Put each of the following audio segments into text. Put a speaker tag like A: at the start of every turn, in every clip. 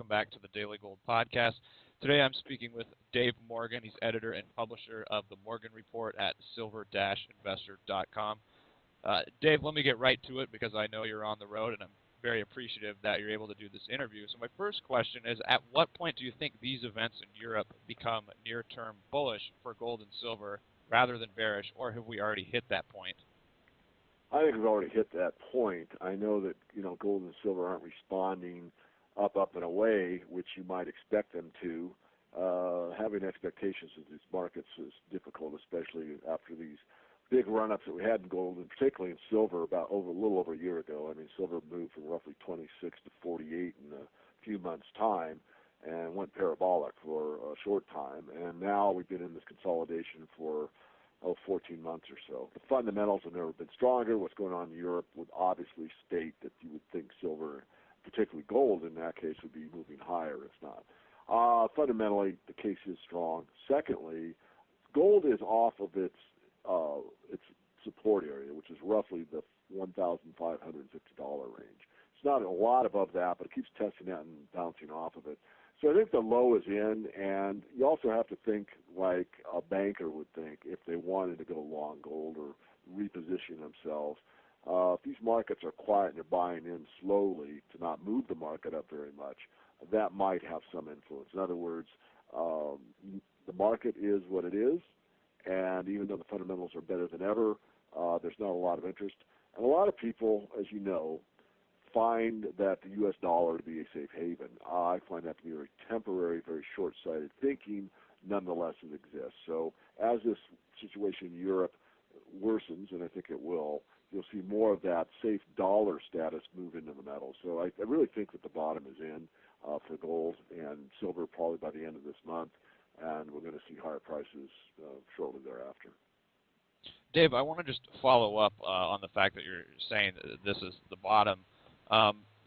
A: welcome back to the Daily Gold Podcast. Today I'm speaking with Dave Morgan. He's editor and publisher of the Morgan Report at silver-investor.com. Dave, let me get right to it because I know you're on the road and I'm very appreciative that you're able to do this interview. So my first question is, at what point do you think these events in Europe become near-term bullish for gold and silver rather than bearish, or have we already hit that point?
B: I think we've already hit that point. I know that gold and silver aren't responding up and away, which you might expect them to. Having expectations of these markets is difficult, especially after these big run-ups that we had in gold, and particularly in silver a little over a year ago. I mean, silver moved from roughly 26 to 48 in a few months' time and went parabolic for a short time. And now we've been in this consolidation for 14 months or so. The fundamentals have never been stronger. What's going on in Europe would obviously state that you would think silver, particularly gold in that case, would be moving higher. It's not. Fundamentally, the case is strong. Secondly, gold is off of its support area, which is roughly the $1,550 range. It's not a lot above that, but it keeps testing that and bouncing off of it. So I think the low is in, and you also have to think like a banker would think if they wanted to go long gold or reposition themselves. If these markets are quiet and they're buying in slowly to not move the market up very much, that might have some influence. In other words, the market is what it is, and even though the fundamentals are better than ever, there's not a lot of interest. And a lot of people, as you know, find that the U.S. dollar to be a safe haven. I find that to be very temporary, very short-sighted thinking. Nonetheless, it exists. So as this situation in Europe worsens, and I think it will, you'll see more of that safe dollar status move into the metal. So I really think that the bottom is in for gold and silver probably by the end of this month, and we're going to see higher prices shortly thereafter.
A: Dave, I want to just follow up on the fact that you're saying that this is the bottom.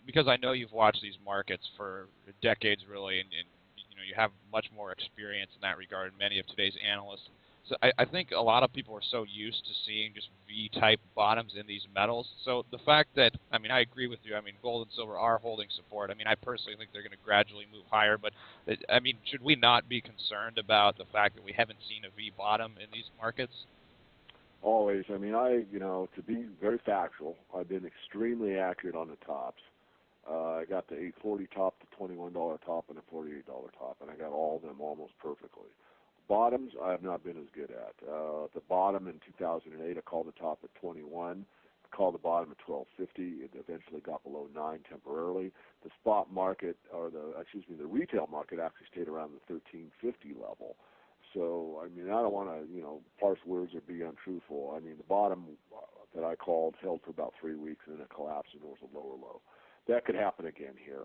A: Because I know you've watched these markets for decades, really, and you have much more experience in that regard than many of today's analysts. So I think a lot of people are so used to seeing just V-type bottoms in these metals. So the fact that, I agree with you. Gold and silver are holding support. I personally think they're going to gradually move higher. But, should we not be concerned about the fact that we haven't seen a V bottom in these markets?
B: Always. To be very factual, I've been extremely accurate on the tops. I got the $840 top, the $21 top, and the $48 top, and I got all of them almost perfectly. Bottoms, I have not been as good at. The bottom in 2008, I called the top at 21. I called the bottom at 1250. It eventually got below 9 temporarily. The spot market, the retail market actually stayed around the 1350 level. So, I don't want to, parse words or be untruthful. The bottom that I called held for about 3 weeks, and then it collapsed, and there was a lower low. That could happen again here.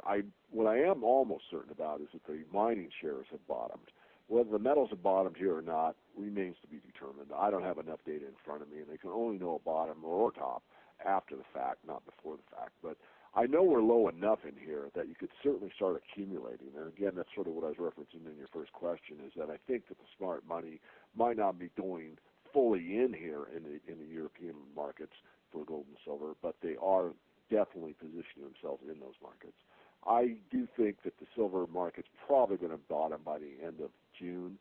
B: What I am almost certain about is that the mining shares have bottomed. Whether the metals have bottomed here or not remains to be determined. I don't have enough data in front of me, and they can only know a bottom or a top after the fact, not before the fact. But I know we're low enough in here that you could certainly start accumulating. And again, that's sort of what I was referencing in your first question, is that I think that the smart money might not be going fully in here in the European markets for gold and silver, but they are definitely positioning themselves in those markets. I do think that the silver market's probably going to bottom by the end of June.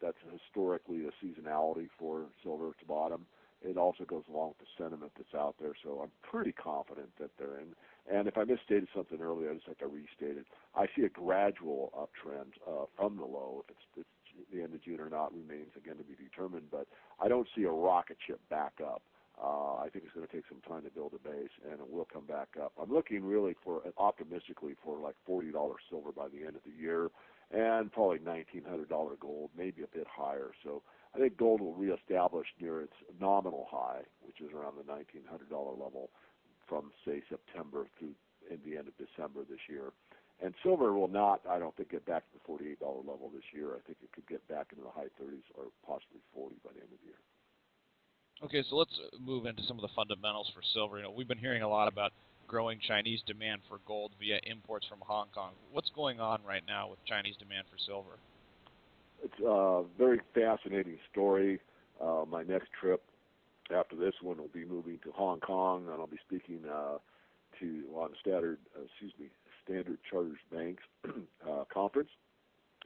B: That's historically a seasonality for silver to bottom. It also goes along with the sentiment that's out there, so I'm pretty confident that they're in. And if I misstated something earlier, I just have to restate it. I see a gradual uptrend from the low. If it's the end of June or not remains, again, to be determined, but I don't see a rocket ship back up. I think it's going to take some time to build a base, and it will come back up. I'm looking really optimistically for like $40 silver by the end of the year, and probably $1,900 gold, maybe a bit higher. So I think gold will reestablish near its nominal high, which is around the $1,900 level from, say, September through the end of December this year. And silver will not, I don't think, get back to the $48 level this year. I think it could get back into the high 30s or possibly 40 by the end of the year.
A: Okay, so let's move into some of the fundamentals for silver. We've been hearing a lot about growing Chinese demand for gold via imports from Hong Kong. What's going on right now with Chinese demand for silver?
B: It's a very fascinating story. My next trip after this one will be moving to Hong Kong, and I'll be speaking on Standard Chartered Banks conference,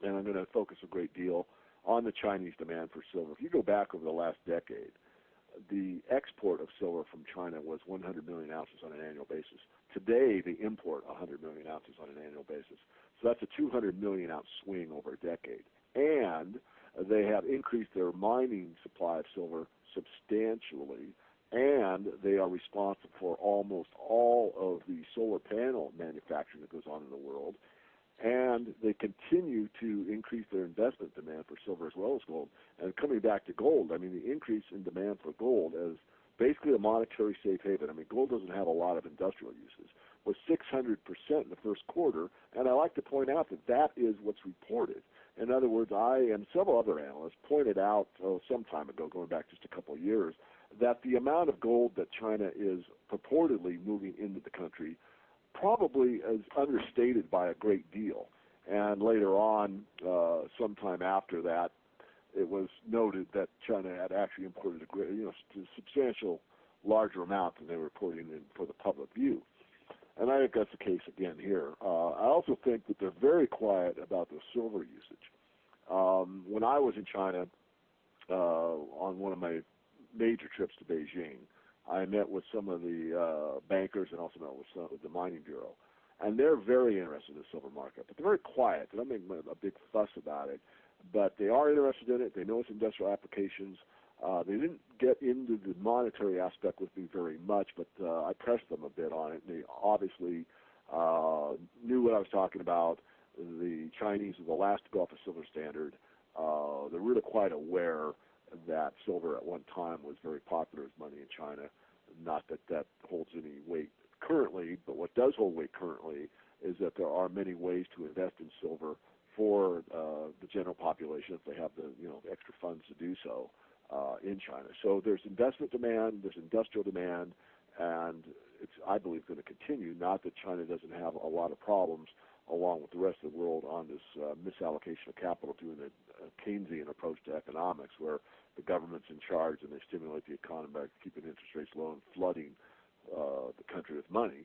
B: and I'm going to focus a great deal on the Chinese demand for silver. If you go back over the last decade, the export of silver from China was 100 million ounces on an annual basis. Today, they import 100 million ounces on an annual basis. So that's a 200 million ounce swing over a decade. And they have increased their mining supply of silver substantially, and they are responsible for almost all of the solar panel manufacturing that goes on in the world. And they continue to increase their investment demand for silver as well as gold. And coming back to gold, I mean, the increase in demand for gold as basically a monetary safe haven. I mean, gold doesn't have a lot of industrial uses. Was 600% in the first quarter, and I like to point out that that is what's reported. In other words, I and several other analysts pointed out some time ago, going back just a couple of years, that the amount of gold that China is purportedly moving into the country probably is understated by a great deal. And later on, sometime after that, it was noted that China had actually imported a substantial larger amount than they were putting in for the public view. And I think that's the case again here. I also think that they're very quiet about the silver usage. When I was in China on one of my major trips to Beijing, I met with some of the bankers and also met with some of the mining bureau. And they're very interested in the silver market, but they're very quiet. They don't make a big fuss about it, but they are interested in it. They know its industrial applications. They didn't get into the monetary aspect with me very much, but I pressed them a bit on it. And they obviously knew what I was talking about. The Chinese are the last to go off a silver standard. They're really quite aware that silver at one time was very popular as money in China. Not that that holds any weight currently, but what does hold weight currently is that there are many ways to invest in silver for the general population if they have the extra funds to do so in China. So there's investment demand, there's industrial demand, and it's, I believe, going to continue. Not that China doesn't have a lot of problems along with the rest of the world on this misallocation of capital, doing a Keynesian approach to economics where the government's in charge and they stimulate the economy by keeping interest rates low and flooding the country with money.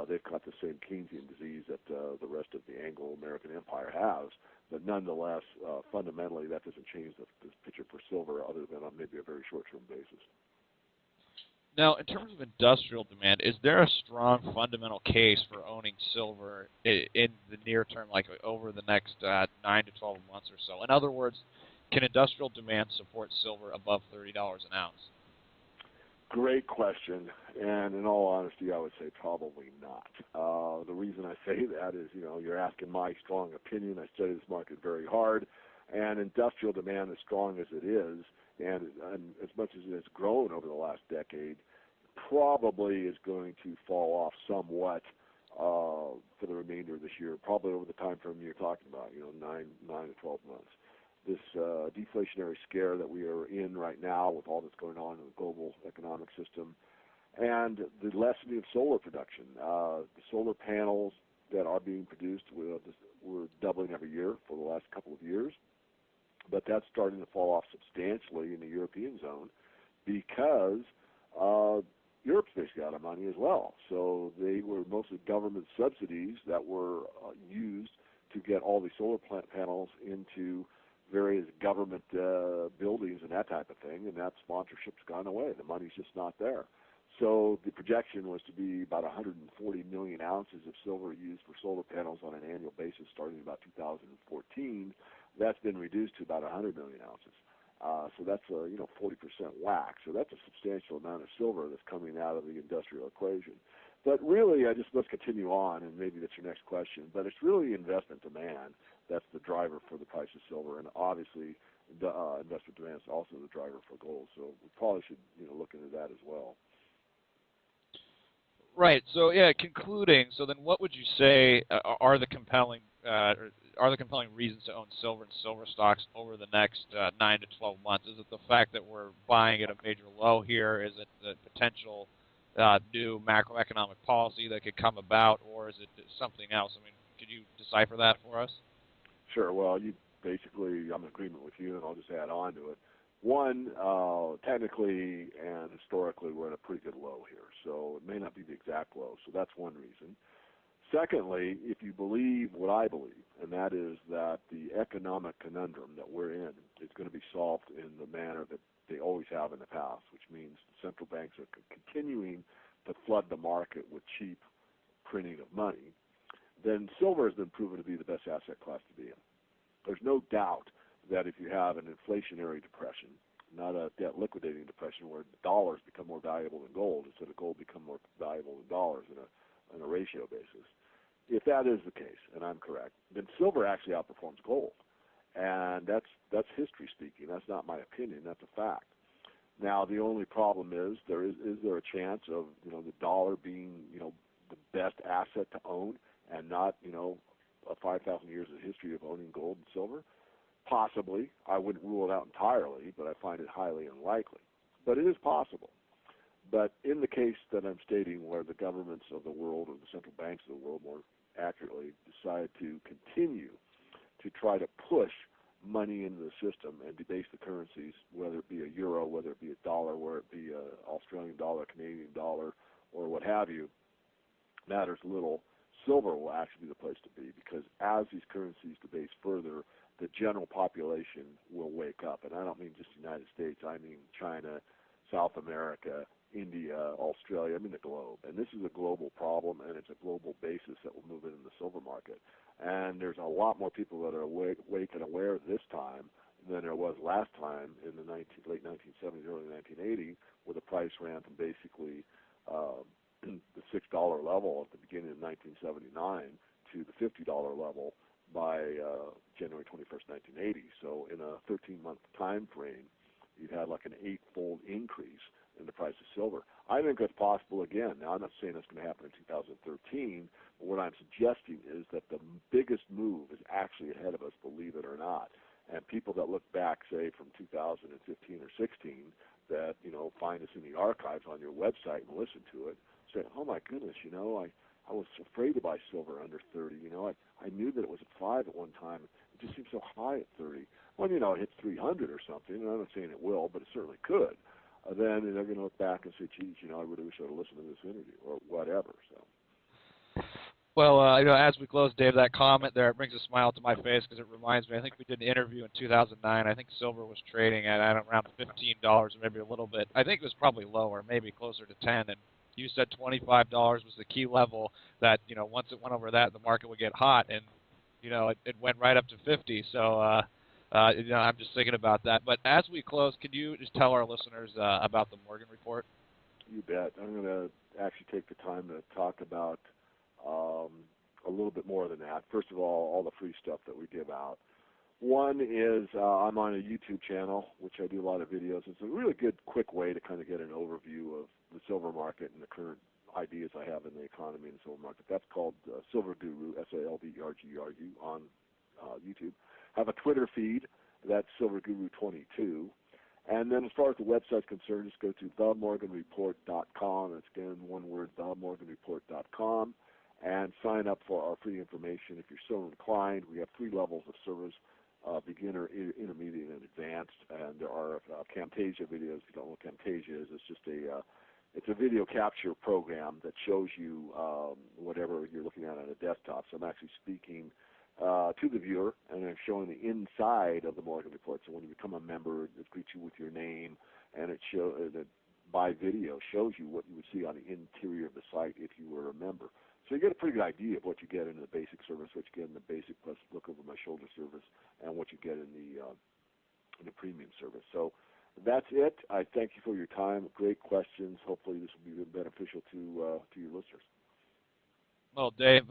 B: They've got the same Keynesian disease that the rest of the Anglo-American empire has, but nonetheless, fundamentally, that doesn't change the picture for silver other than on maybe a very short-term basis.
A: Now, in terms of industrial demand, is there a strong fundamental case for owning silver in the near term, like over the next 9 to 12 months or so? In other words, can industrial demand support silver above $30 an ounce?
B: Great question, and in all honesty, I would say probably not. The reason I say that is, you're asking my strong opinion. I study this market very hard, and industrial demand, as strong as it is, and as much as it has grown over the last decade, probably is going to fall off somewhat for the remainder of this year, probably over the time frame you're talking about, 9 to 12 months. This deflationary scare that we are in right now with all that's going on in the global economic system, and the lessening of solar production. The solar panels that are being produced, we're doubling every year for the last couple of years, but that's starting to fall off substantially in the European zone because Europe's basically out of money as well. So they were mostly government subsidies that were used to get all these solar panels into various government buildings and that type of thing, and that sponsorship's gone away. The money's just not there. So the projection was to be about 140 million ounces of silver used for solar panels on an annual basis starting in about 2014. That's been reduced to about 100 million ounces. So that's a 40% whack. So that's a substantial amount of silver that's coming out of the industrial equation. But really, let's continue on, and maybe that's your next question. But it's really investment demand that's the driver for the price of silver, and obviously, investment demand is also the driver for gold. So we probably should look into that as well.
A: Right. So yeah, concluding. So then, what would you say are the compelling reasons to own silver and silver stocks over the next 9 to 12 months? Is it the fact that we're buying at a major low here? Is it the potential new macroeconomic policy that could come about, or is it something else? I mean, could you decipher that for us?
B: Sure. Well, I'm in agreement with you, and I'll just add on to it. One, technically and historically, we're at a pretty good low here, so it may not be the exact low, so that's one reason. Secondly, if you believe what I believe, and that is that the economic conundrum that we're in is going to be solved in the manner that they always have in the past, which means central banks are continuing to flood the market with cheap printing of money, then silver has been proven to be the best asset class to be in. There's no doubt that if you have an inflationary depression, not a debt liquidating depression where dollars become more valuable than gold instead of gold become more valuable than dollars on a ratio basis, if that is the case, and I'm correct, then silver actually outperforms gold. And that's history speaking. That's not my opinion. That's a fact. Now, the only problem is there is there a chance of, the dollar being, the best asset to own and not, a 5,000 years of history of owning gold and silver? Possibly. I wouldn't rule it out entirely, but I find it highly unlikely. But it is possible. But in the case that I'm stating, where the governments of the world, or the central banks of the world more accurately, decide to continue to try to push money into the system and debase the currencies, whether it be a euro, whether it be a dollar, whether it be an Australian dollar, Canadian dollar, or what have you, matters little. Silver will actually be the place to be, because as these currencies debase further, the general population will wake up. And I don't mean just the United States. I mean China, South America, India, Australia. I mean the globe. And this is a global problem, and it's a global basis that will move it in the silver market. And there's a lot more people that are awake and aware this time than there was last time in the late 1970s, early 1980, where the price ran from basically the $6 level at the beginning of 1979 to the $50 level by January 21st, 1980. So in a 13-month time frame, you've had like an 8-fold increase in the price of silver. I think that's possible again. Now, I'm not saying that's going to happen in 2013, but what I'm suggesting is that the biggest move is actually ahead of us, believe it or not. And people that look back, say, from 2015 or 16, that, find us in the archives on your website and listen to it, say, oh my goodness, I was afraid to buy silver under 30. I knew that it was at 5 at one time. It just seemed so high at 30. When, it hits 300 or something, and I'm not saying it will, but it certainly could. Then they're going to look back and say, geez, I really wish I would have listened to this interview, or whatever. So.
A: Well, as we close, Dave, that comment there, it brings a smile to my face, because it reminds me, I think we did an interview in 2009. I think silver was trading at around $15 or maybe a little bit. I think it was probably lower, maybe closer to 10, and you said $25 was the key level that, once it went over that, the market would get hot, and, it went right up to 50. So, I'm just thinking about that. But as we close, could you just tell our listeners about the Morgan Report?
B: You bet. I'm going to actually take the time to talk about a little bit more than that. First of all the free stuff that we give out. One is I'm on a YouTube channel, which I do a lot of videos. It's a really good, quick way to kind of get an overview of the silver market and the current ideas I have in the economy and the silver market. That's called Silver Guru, SALVERGURU, on YouTube. I have a Twitter feed. That's Silver Guru 22. And then as far as the website's concerned, just go to themorganreport.com. That's, again, one word, themorganreport.com. And sign up for our free information if you're so inclined. We have 3 levels of service, beginner, intermediate, and advanced. And there are Camtasia videos. If you don't know what Camtasia is, it's just it's a video capture program that shows you whatever you're looking at on a desktop. So I'm actually speaking to the viewer, and I'm showing the inside of the Morgan Report. So when you become a member, it greets you with your name, and it by video shows you what you would see on the interior of the site if you were a member. So you get a pretty good idea of what you get in the basic service, what you get in the basic plus look over my shoulder service, and what you get in the premium service. So that's it. I thank you for your time. Great questions. Hopefully this will be beneficial to your listeners.
A: Well, Dave,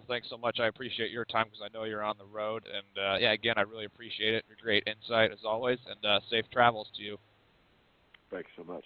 A: thanks so much. I appreciate your time, because I know you're on the road. And, again, I really appreciate it. Your great insight, as always, and safe travels to you.
B: Thank you so much.